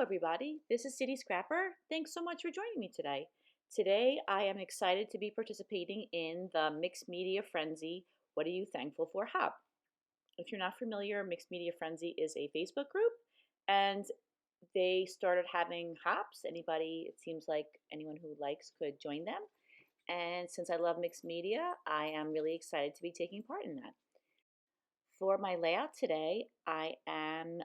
everybody. This is City Scrapper. Thanks so much for joining me today. Today, I am excited to be participating in the Mixed Media Frenzy What Are You Thankful For Hop. If you're not familiar, Mixed Media Frenzy is a Facebook group, and they started having hops. Anybody, it seems like anyone who likes could join them. And since I love mixed media, I am really excited to be taking part in that. For my layout today, I am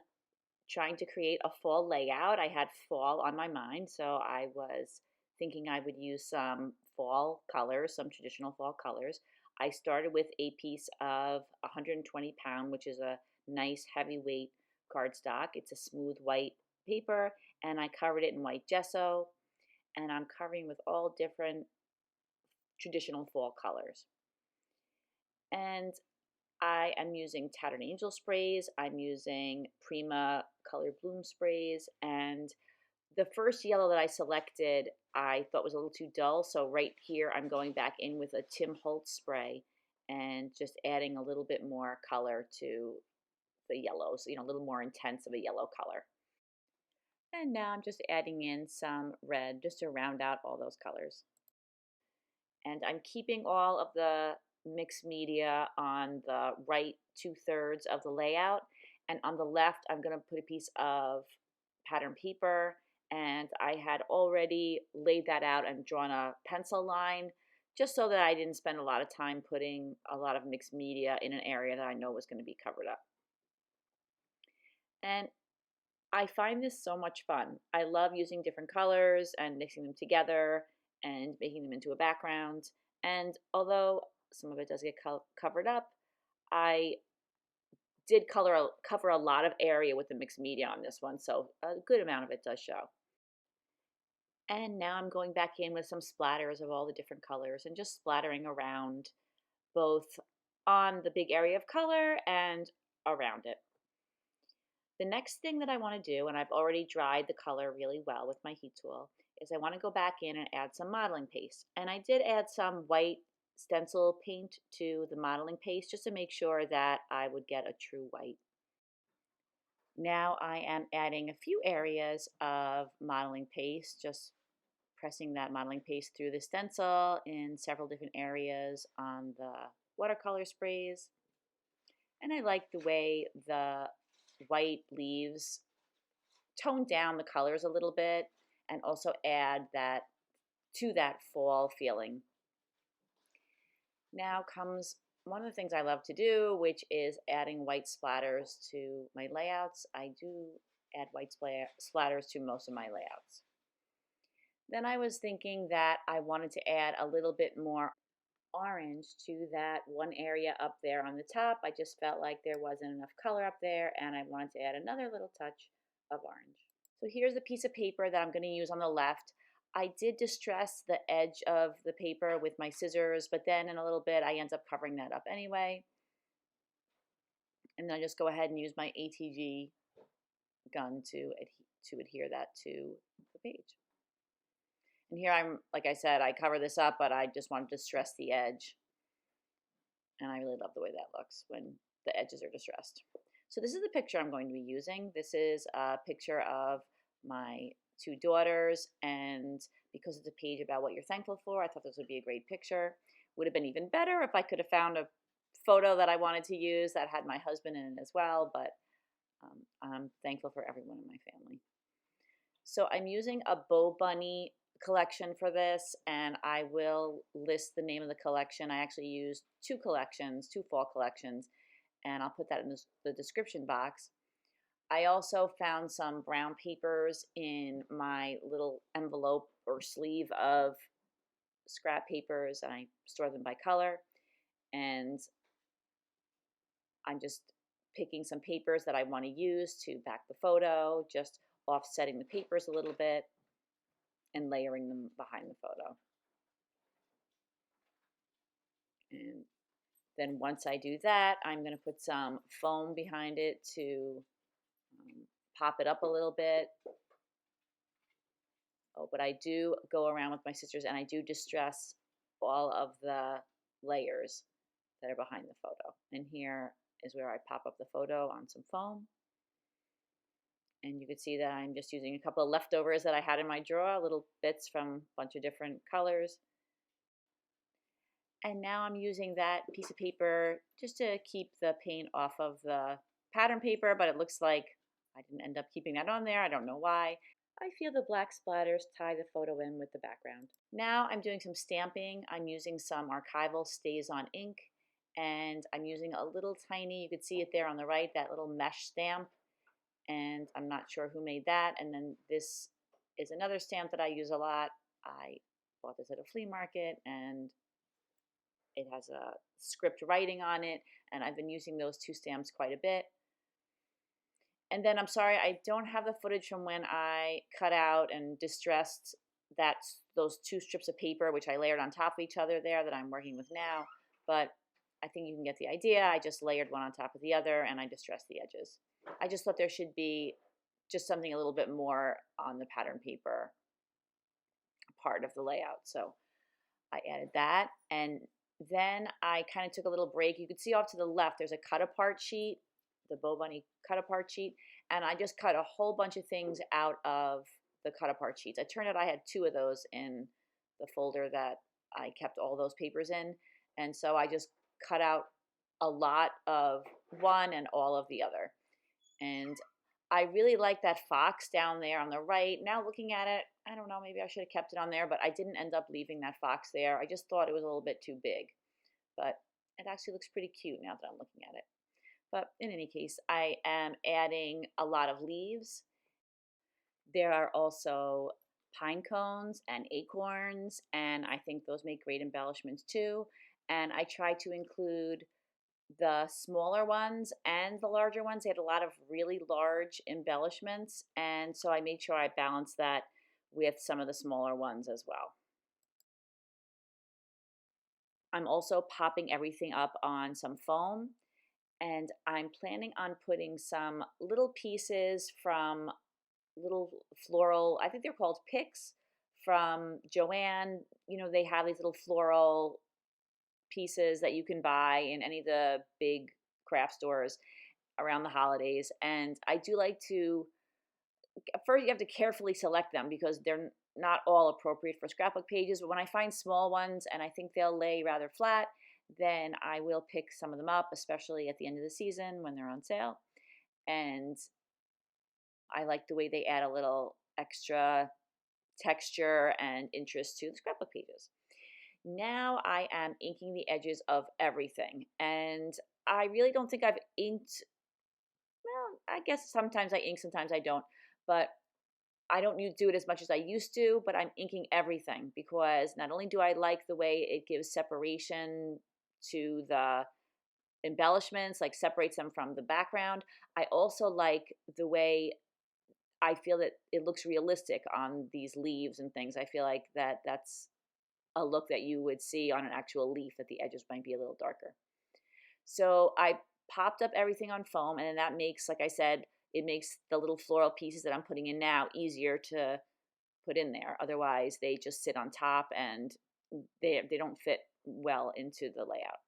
trying to create a fall layout. I had fall on my mind, so I was thinking I would use some fall colors, some traditional fall colors. I started with a piece of 120 pound, which is a nice heavyweight cardstock. It's a smooth white paper, and I covered it in white gesso, and I'm covering with all different traditional fall colors. And I am using Tattered Angel sprays. I'm using Prima Color Bloom sprays. And the first yellow that I selected, I thought was a little too dull. So right here, I'm going back in with a Tim Holtz spray and just adding a little bit more color to the yellows, a little more intense of a yellow color. And now I'm just adding in some red just to round out all those colors. And I'm keeping all of the mixed media on the right 2/3 of the layout, and on the left I'm going to put a piece of pattern paper, and I had already laid that out and drawn a pencil line just so that I didn't spend a lot of time putting a lot of mixed media in an area that I know was going to be covered up. And I find this so much fun. I love using different colors and mixing them together and making them into a background. And although some of it does get covered up, I did cover a lot of area with the mixed media on this one, so a good amount of it does show. And now I'm going back in with some splatters of all the different colors and just splattering around both on the big area of color and around it. The next thing that I want to do, and I've already dried the color really well with my heat tool, is I want to go back in and add some modeling paste. And I did add some white stencil paint to the modeling paste just to make sure that I would get a true white. Now I am adding a few areas of modeling paste, just pressing that modeling paste through the stencil in several different areas on the watercolor sprays. And I like the way the white leaves tone down the colors a little bit and also add that to that fall feeling. Now comes one of the things I love to do, which is adding white splatters to my layouts. I do add white splatters to most of my layouts. Then I was thinking that I wanted to add a little bit more orange to that one area up there on the top. I just felt like there wasn't enough color up there, and I wanted to add another little touch of orange. So here's a piece of paper that I'm going to use on the left. I did distress the edge of the paper with my scissors, but then in a little bit I end up covering that up anyway. And then I just go ahead and use my ATG gun to adhere that to the page. And here I'm, like I said, I cover this up, but I just want to distress the edge. And I really love the way that looks when the edges are distressed. So this is the picture I'm going to be using. This is a picture of my two daughters, and because it's a page about what you're thankful for, I thought this would be a great picture. Would have been even better if I could have found a photo that I wanted to use that had my husband in it as well, but I'm thankful for everyone in my family. So I'm using a Bow Bunny collection for this, and I will list the name of the collection. I actually used two fall collections, and I'll put that in the description box. I also found some brown papers in my little envelope or sleeve of scrap papers, and I store them by color. And I'm just picking some papers that I want to use to back the photo, just offsetting the papers a little bit and layering them behind the photo. And then once I do that, I'm going to put some foam behind it to pop it up a little bit. Oh, but I do go around with my scissors and I do distress all of the layers that are behind the photo. And here is where I pop up the photo on some foam. And you can see that I'm just using a couple of leftovers that I had in my drawer, little bits from a bunch of different colors. And now I'm using that piece of paper just to keep the paint off of the pattern paper, but it looks like I didn't end up keeping that on there. I don't know why. I feel the black splatters tie the photo in with the background. Now I'm doing some stamping. I'm using some archival stays on ink, and I'm using a little tiny, you can see it there on the right, that little mesh stamp, and I'm not sure who made that. And then this is another stamp that I use a lot. I bought this at a flea market, and it has a script writing on it, and I've been using those two stamps quite a bit. And then I'm sorry, I don't have the footage from when I cut out and distressed those two strips of paper, which I layered on top of each other there that I'm working with now. But I think you can get the idea. I just layered one on top of the other, and I distressed the edges. I just thought there should be just something a little bit more on the pattern paper part of the layout. So I added that, and then I kind of took a little break. You can see off to the left, there's a cut apart sheet, the Bow Bunny cut apart sheet, and I just cut a whole bunch of things out of the cut apart sheets. It turned out I had two of those in the folder that I kept all those papers in, and so I just cut out a lot of one and all of the other. And I really like that fox down there on the right. Now looking at it, I don't know, maybe I should have kept it on there, but I didn't end up leaving that fox there. I just thought it was a little bit too big, but it actually looks pretty cute now that I'm looking at it. But in any case, I am adding a lot of leaves. There are also pine cones and acorns, and I think those make great embellishments too. And I try to include the smaller ones and the larger ones. They had a lot of really large embellishments, and so I made sure I balanced that with some of the smaller ones as well. I'm also popping everything up on some foam, and I'm planning on putting some little pieces from little floral, I think they're called picks from Joanne. You know, they have these little floral pieces that you can buy in any of the big craft stores around the holidays. And I do like to, first you have to carefully select them because they're not all appropriate for scrapbook pages. But when I find small ones and I think they'll lay rather flat, then I will pick some of them up, especially at the end of the season when they're on sale. And I like the way they add a little extra texture and interest to the scrapbook pages. Now I am inking the edges of everything. And I really don't think I've inked, well, I guess sometimes I ink, sometimes I don't. But I don't do it as much as I used to, but I'm inking everything because not only do I like the way it gives separation to the embellishments, like separates them from the background, I also like the way I feel that it looks realistic on these leaves and things. I feel like that's a look that you would see on an actual leaf, that the edges might be a little darker. So I popped up everything on foam, and then that makes, like I said, it makes the little floral pieces that I'm putting in now easier to put in there. Otherwise, they just sit on top and they don't fit well into the layout.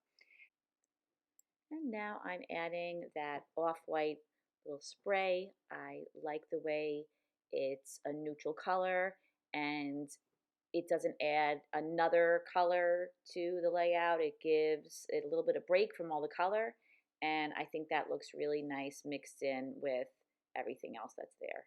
And now I'm adding that off-white little spray. I like the way it's a neutral color and it doesn't add another color to the layout. It gives it a little bit of break from all the color, and I think that looks really nice mixed in with everything else that's there.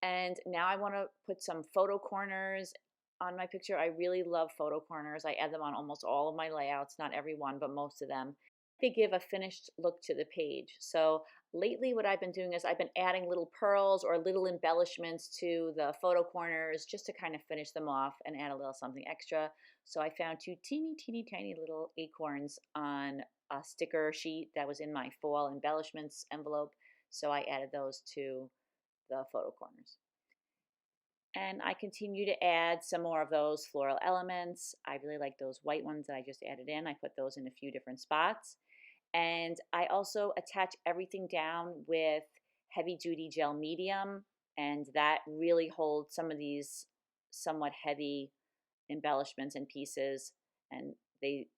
And now I want to put some photo corners on my picture. I really love photo corners. I add them on almost all of my layouts, not every one, but most of them. They give a finished look to the page. So lately what I've been doing is I've been adding little pearls or little embellishments to the photo corners just to kind of finish them off and add a little something extra. So I found two teeny, teeny, tiny little acorns on a sticker sheet that was in my fall embellishments envelope. So I added those to the photo corners. And I continue to add some more of those floral elements. I really like those white ones that I just added in. I put those in a few different spots. And I also attach everything down with heavy duty gel medium, and that really holds some of these somewhat heavy embellishments and pieces, and they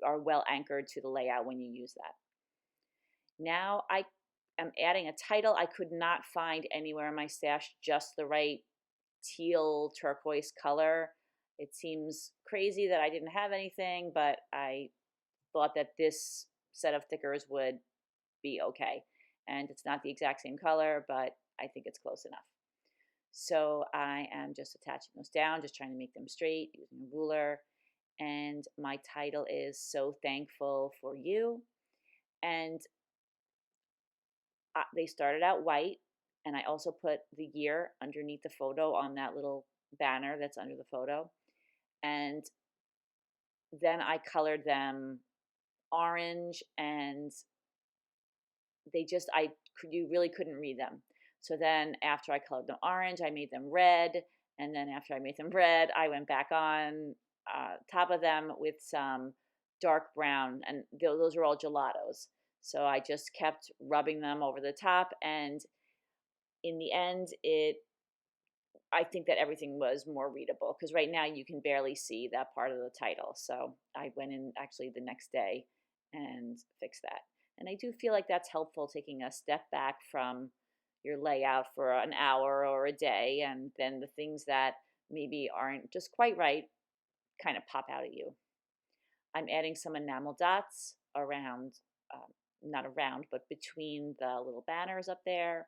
are well anchored to the layout when you use that. Now I am adding a title. I could not find anywhere in my stash just the right teal turquoise color. It seems crazy that I didn't have anything, but I thought that this set of stickers would be okay. And it's not the exact same color, but I think it's close enough. So I am just attaching those down, just trying to make them straight using a ruler. And my title is So Thankful for You. And they started out white, and I also put the year underneath the photo on that little banner that's under the photo. And then I colored them orange, and you really couldn't read them. So then after I colored them orange, I made them red, and then after I made them red, I went back on top of them with some dark brown, and those are all gelatos. So I just kept rubbing them over the top, and in the end, I think that everything was more readable, because right now you can barely see that part of the title. So I went in actually the next day and fixed that. And I do feel like that's helpful, taking a step back from your layout for an hour or a day, and then the things that maybe aren't just quite right kind of pop out at you. I'm adding some enamel dots around, not around, but between the little banners up there.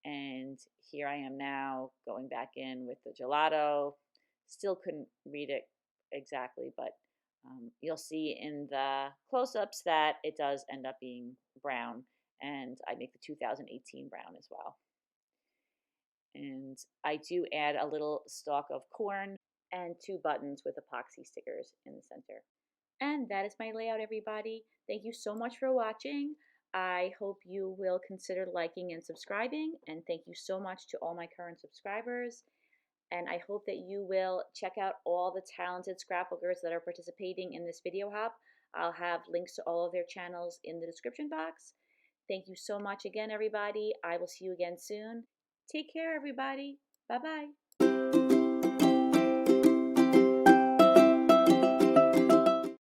And here I am now going back in with the gelato. Still couldn't read it exactly, but you'll see in the close-ups that it does end up being brown, and I make the 2018 brown as well. And I do add a little stalk of corn and 2 buttons with epoxy stickers in the center. And that is my layout, everybody. Thank you so much for watching. I hope you will consider liking and subscribing. And thank you so much to all my current subscribers. And I hope that you will check out all the talented scrapbookers that are participating in this video hop. I'll have links to all of their channels in the description box. Thank you so much again, everybody. I will see you again soon. Take care, everybody. Bye-bye.